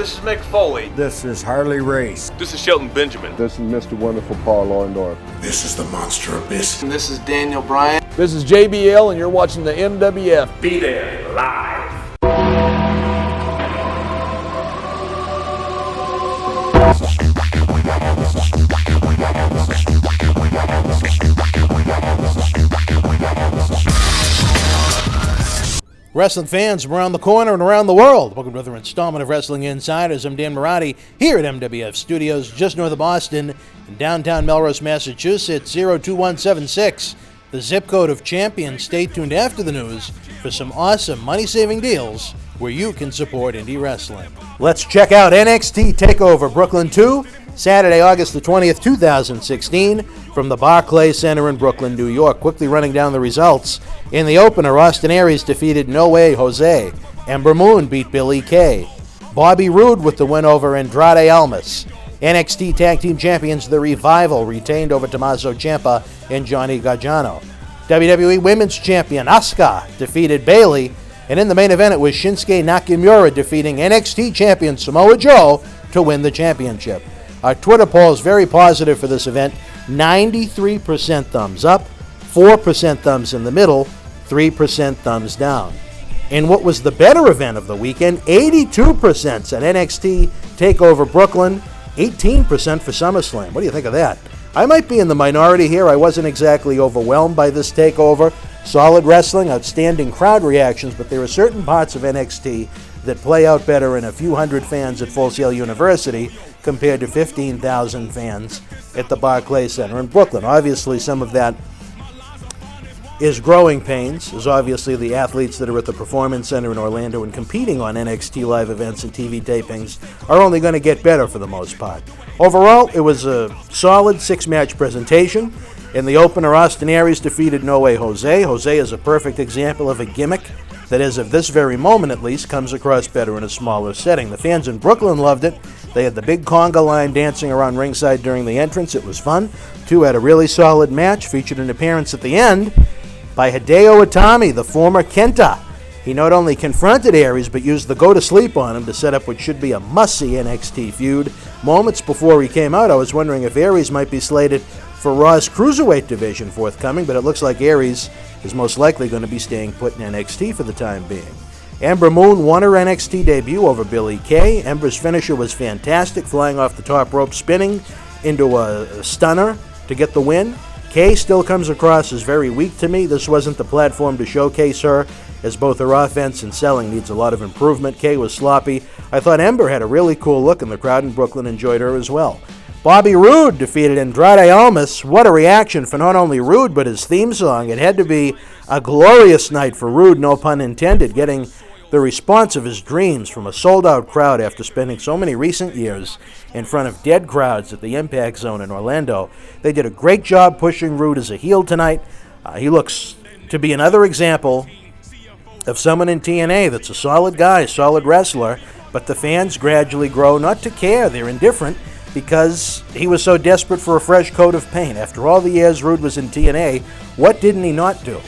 This is Mick Foley. This is Harley Race. This is Shelton Benjamin. This is Mr. Wonderful Paul Orndorff. This is the Monster Abyss. And this is Daniel Bryan. This is JBL, and you're watching the MWF. Be there, live. Wrestling fans from around the corner and around the world, welcome to another installment of Wrestling Insiders. I'm Dan Marotti here at MWF Studios, just north of Boston, in downtown Melrose, Massachusetts, 02176, the zip code of champions. Stay tuned after the news for some awesome money-saving deals where you can support indie wrestling. Let's check out NXT TakeOver Brooklyn II, Saturday, August the 20th, 2016, from the Barclays Center in Brooklyn, New York. Quickly running down the results. In the opener, Austin Aries defeated No Way Jose. Ember Moon beat Billie Kay. Bobby Roode with the win over Andrade Almas. NXT Tag Team Champions The Revival retained over Tommaso Ciampa and Johnny Gargano. WWE Women's Champion Asuka defeated Bayley. And in the main event, it was Shinsuke Nakamura defeating NXT Champion Samoa Joe to win the championship. Our Twitter poll is very positive for this event. 93% thumbs up, 4% thumbs in the middle, 3% thumbs down. In what was the better event of the weekend, 82% said NXT TakeOver Brooklyn, 18% for SummerSlam. What do you think of that? I might be in the minority here. I wasn't exactly overwhelmed by this takeover. Solid wrestling, outstanding crowd reactions, but there are certain parts of NXT that play out better in a few hundred fans at Full Sail University compared to 15,000 fans at the Barclays Center in Brooklyn. Obviously, some of that is growing pains, is obviously the athletes that are at the Performance Center in Orlando and competing on NXT live events and TV tapings are only going to get better for the most part. Overall, it was a solid six-match presentation. In the opener, Austin Aries defeated No Way Jose. Jose is a perfect example of a gimmick that, as of this very moment at least, comes across better in a smaller setting. The fans in Brooklyn loved it. They had the big conga line dancing around ringside during the entrance. It was fun. Two had a really solid match, featured an appearance at the end by Hideo Itami, the former Kenta. He not only confronted Aries, but used the go-to-sleep on him to set up what should be a must-see NXT feud. Moments before he came out, I was wondering if Aries might be slated for Raw's Cruiserweight division forthcoming, but it looks like Aries is most likely going to be staying put in NXT for the time being. Ember Moon won her NXT debut over Billie Kay. Ember's finisher was fantastic, flying off the top rope, spinning into a stunner to get the win. Kay still comes across as very weak to me. This wasn't the platform to showcase her, as both her offense and selling needs a lot of improvement. Kay was sloppy. I thought Ember had a really cool look, and the crowd in Brooklyn enjoyed her as well. Bobby Roode defeated Andrade Almas. What a reaction for not only Roode, but his theme song. It had to be a glorious night for Roode, no pun intended, getting the response of his dreams from a sold-out crowd after spending so many recent years in front of dead crowds at the Impact Zone in Orlando. They did a great job pushing Roode as a heel tonight. He looks to be another example of someone in TNA that's a solid guy, solid wrestler, but the fans gradually grow not to care. They're indifferent, because he was so desperate for a fresh coat of paint. After all the years Roode was in TNA, what didn't he not do?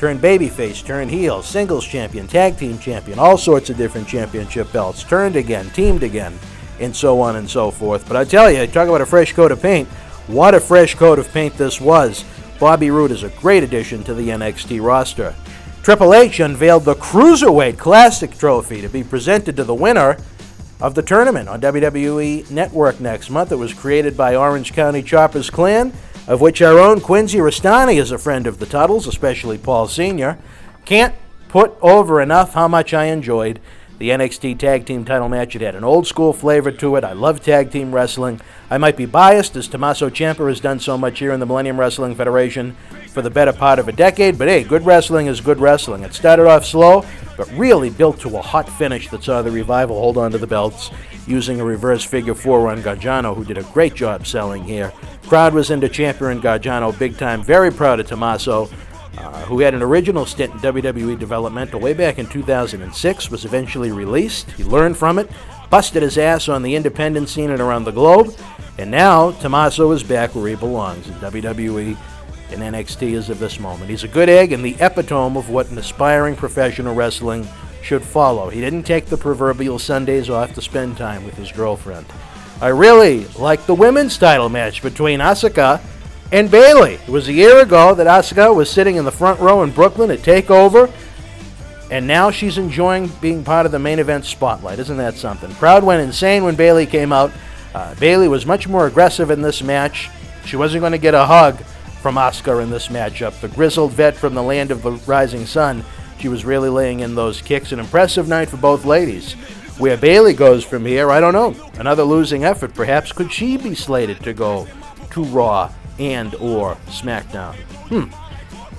Turn babyface, turn heel, singles champion, tag team champion, all sorts of different championship belts, turned again, teamed again, and so on and so forth. But I tell you, talk about a fresh coat of paint. What a fresh coat of paint this was. Bobby Roode is a great addition to the NXT roster. Triple H unveiled the Cruiserweight Classic Trophy to be presented to the winner of the tournament on WWE Network next month. It was created by Orange County Choppers Clan, of which our own Quincy Rastani is a friend of the Tuttles, especially Paul Sr. Can't put over enough how much I enjoyed the NXT Tag Team title match. It had an old-school flavor to it. I love tag team wrestling. I might be biased, as Tommaso Ciampa has done so much here in the Millennium Wrestling Federation for the better part of a decade, but hey, good wrestling is good wrestling. It started off slow, but really built to a hot finish that saw the Revival hold on to the belts using a reverse figure four on Gargano, who did a great job selling here. Crowd was into Ciampa and Gargano big time. Very proud of Tommaso, who had an original stint in WWE developmental way back in 2006, was eventually released. He learned from it, busted his ass on the independent scene and around the globe, and now Tommaso is back where he belongs, in WWE and NXT as of this moment. He's a good egg and the epitome of what an aspiring professional wrestling should follow. He didn't take the proverbial Sundays off to spend time with his girlfriend. I really like the women's title match between Asuka and Bayley. It was a year ago that Asuka was sitting in the front row in Brooklyn at TakeOver, and now she's enjoying being part of the main event spotlight. Isn't that something? Crowd went insane when Bayley came out. Bayley was much more aggressive in this match. She wasn't going to get a hug from Asuka in this matchup. The grizzled vet from the land of the rising sun, she was really laying in those kicks. An impressive night for both ladies. Where Bayley goes from here, I don't know. Another losing effort, perhaps. Could she be slated to go to Raw and or SmackDown?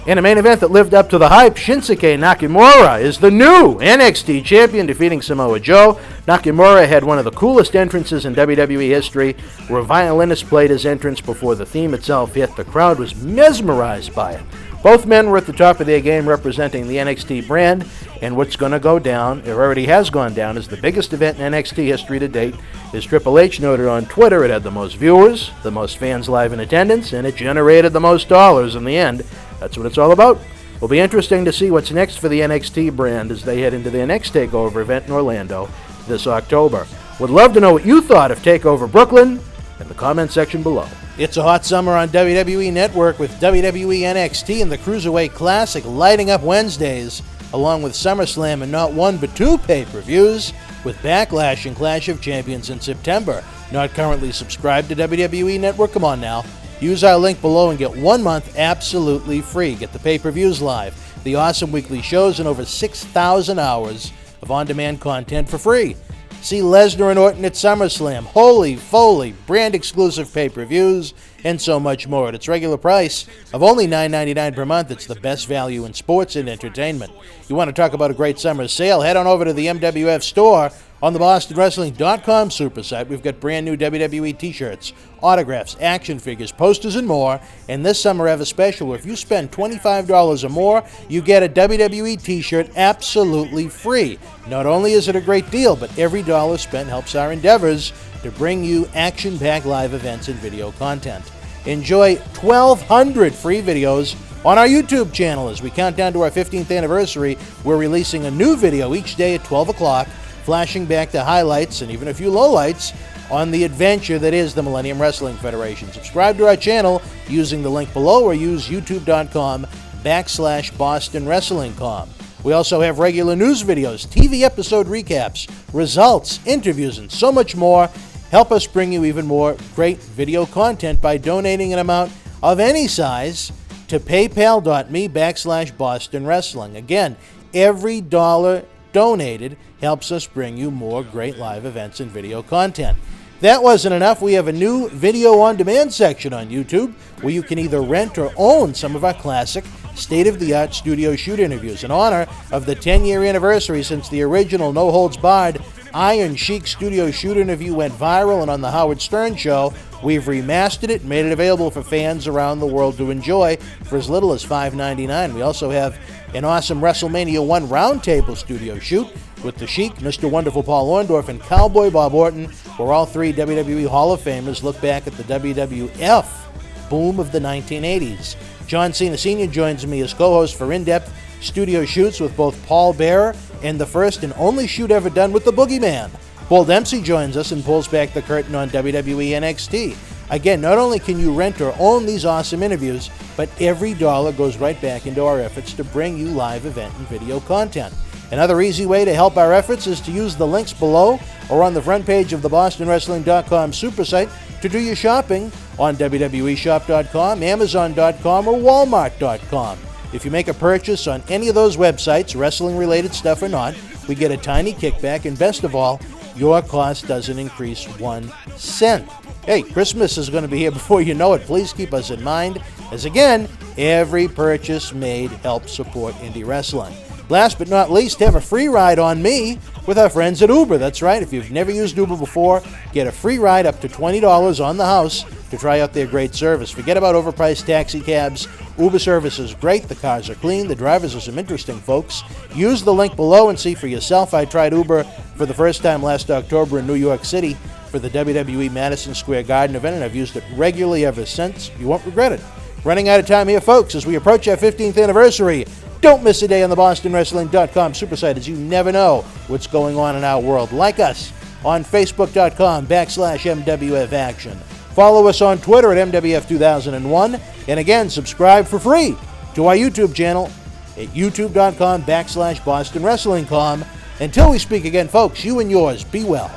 In a main event that lived up to the hype, Shinsuke Nakamura is the new NXT champion, defeating Samoa Joe. Nakamura had one of the coolest entrances in WWE history, where a violinist played his entrance before the theme itself hit. The crowd was mesmerized by it. Both men were at the top of their game representing the NXT brand, and what's going to go down, it already has gone down, as the biggest event in NXT history to date. As Triple H noted on Twitter, it had the most viewers, the most fans live in attendance, and it generated the most dollars in the end. That's what it's all about. It'll be interesting to see what's next for the NXT brand as they head into their next TakeOver event in Orlando this October. Would love to know what you thought of TakeOver Brooklyn in the comment section below. It's a hot summer on WWE Network with WWE NXT and the Cruiserweight Classic lighting up Wednesdays, along with SummerSlam and not one but two pay-per-views, with Backlash and Clash of Champions in September. Not currently subscribed to WWE Network? Come on now. Use our link below and get 1 month absolutely free. Get the pay-per-views live, the awesome weekly shows, and over 6,000 hours of on-demand content for free. See Lesnar and Orton at SummerSlam, Holy Foley, brand-exclusive pay-per-views, and so much more at its regular price of only $9.99 per month. It's the best value in sports and entertainment. You want to talk about a great summer sale? Head on over to the MWF store on the BostonWrestling.com super site. We've got brand new WWE t-shirts, autographs, action figures, posters, and more. And this summer I have a special where if you spend $25 or more, you get a WWE t-shirt absolutely free. Not only is it a great deal, but every dollar spent helps our endeavors to bring you action-packed live events and video content. Enjoy 1,200 free videos on our YouTube channel. As we count down to our 15th anniversary, we're releasing a new video each day at 12 o'clock, flashing back to highlights and even a few lowlights on the adventure that is the Millennium Wrestling Federation. Subscribe to our channel using the link below or use youtube.com/BostonWrestlingCom. We also have regular news videos, TV episode recaps, results, interviews, and so much more. Help us bring you even more great video content by donating an amount of any size to paypal.me/Boston Wrestling. Again, every dollar donated helps us bring you more great live events and video content. That wasn't enough. We have a new video on demand section on YouTube where you can either rent or own some of our classic state-of-the-art studio shoot interviews. In honor of the 10-year anniversary since the original No Holds Barred Iron Sheik studio shoot interview went viral and on the Howard Stern Show, we've remastered it and made it available for fans around the world to enjoy for as little as $5.99. We also have an awesome WrestleMania 1 roundtable studio shoot with the Sheik, Mr. Wonderful Paul Orndorff, and Cowboy Bob Orton, where all three WWE Hall of Famers look back at the WWF boom of the 1980s. John Cena Sr. joins me as co-host for in-depth studio shoots with both Paul Bearer and the first and only shoot ever done with the Boogeyman. Paul Dempsey joins us and pulls back the curtain on WWE NXT. Again, not only can you rent or own these awesome interviews, but every dollar goes right back into our efforts to bring you live event and video content. Another easy way to help our efforts is to use the links below or on the front page of the BostonWrestling.com super site to do your shopping on WWEshop.com, Amazon.com, or Walmart.com. If you make a purchase on any of those websites, wrestling-related stuff or not, we get a tiny kickback, and best of all, your cost doesn't increase 1 cent. Hey, Christmas is going to be here before you know it. Please keep us in mind, as again, every purchase made helps support indie wrestling. Last but not least, have a free ride on me with our friends at Uber. That's right, if you've never used Uber before, get a free ride up to $20 on the house to try out their great service. Forget about overpriced taxi cabs. Uber service is great. The cars are clean. The drivers are some interesting folks. Use the link below and see for yourself. I tried Uber for the first time last October in New York City for the WWE Madison Square Garden event, and I've used it regularly ever since. You won't regret it. Running out of time here, folks, as we approach our 15th anniversary. Don't miss a day on the BostonWrestling.com supersite, as you never know what's going on in our world. Like us on Facebook.com/MWF Action. Follow us on Twitter at MWF2001. And again, subscribe for free to our YouTube channel at youtube.com/BostonWrestlingCom. Until we speak again, folks, you and yours, be well.